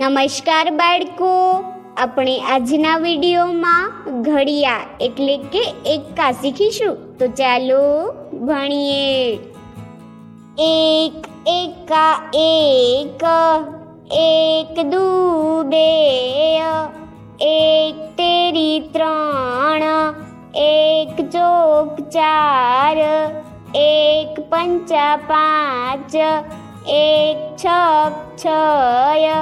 નમસ્કાર બાળકો, આપણે આજના વિડીયોમાં ઘડિયા એટલે કે એક્કા શીખીશું. તો ચાલો ભણીએ. એક એક્કા એક, એક દુ બે, એક તેરી ત્રણ, એક ચોક ચાર, એક પંચા પાંચ, એક છક છય,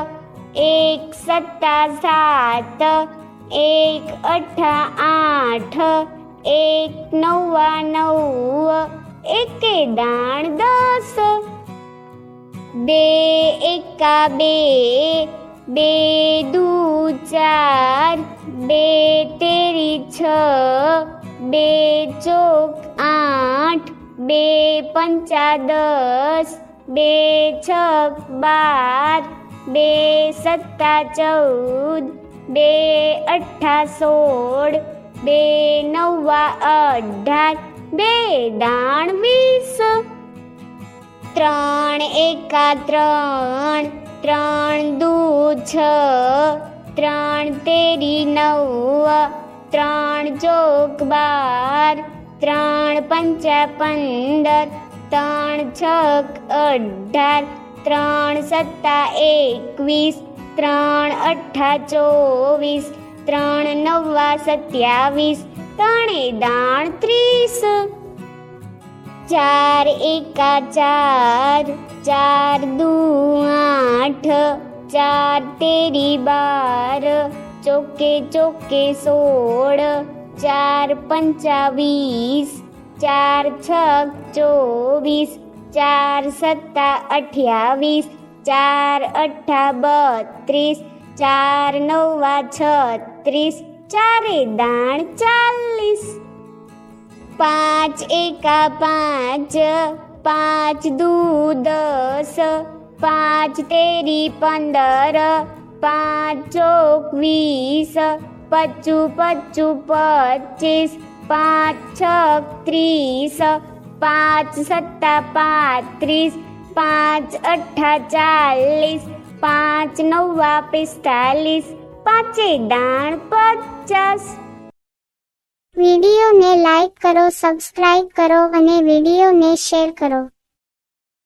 એક સત્તા સાત, એક અઠ્ઠા આઠ, એક નવ્વા નવ, એકે દાણ 10. બે એકા બે, બે દુ ચાર, બે તેરી છ, બે ચોક આઠ, બે પંચા 10, બે છક 12, બે સત્તા 14, બે અઠ્ઠા 16, બે નવ્વા 18, બે દાણ 20. ત્રણ એકા ત્રણ, ત્રણ દુ છ, ત્રણ તેરી 9, ત્રણ ચોક 12, ત્રણ પંચા 15, ત્રણ છક 18, ત્રણ સત્તા 21, ત્રણ અઠ્ઠા 24, ત્રણ નવ્વા 27, ત્રણે દાણ 30. ચાર એકા ચાર, ચાર દુ આઠ, ચાર તેરી 12, ચોકે ચોકે 16, ચાર પંચા 20, ચાર છક 24, ચાર સત્તા 28, ચાર અઠ્ઠા 32, ચાર નવ્વા 36, ચારે દાણ 40. પાંચ એકા પાંચ, પાંચ દુ 10, પાંચ તેરી 15, પાંચ ચોક 20, પચું પચું 25, પાંચ છક 30, પાંચ સત્તા 35, પાંચ અઠ્ઠા 40, પાંચ નવ્વા 45, પાંચે દાણ 50. વિડીયોને લાઈક કરો, સબસ્ક્રાઇબ કરો અને વિડીયોને શેર કરો.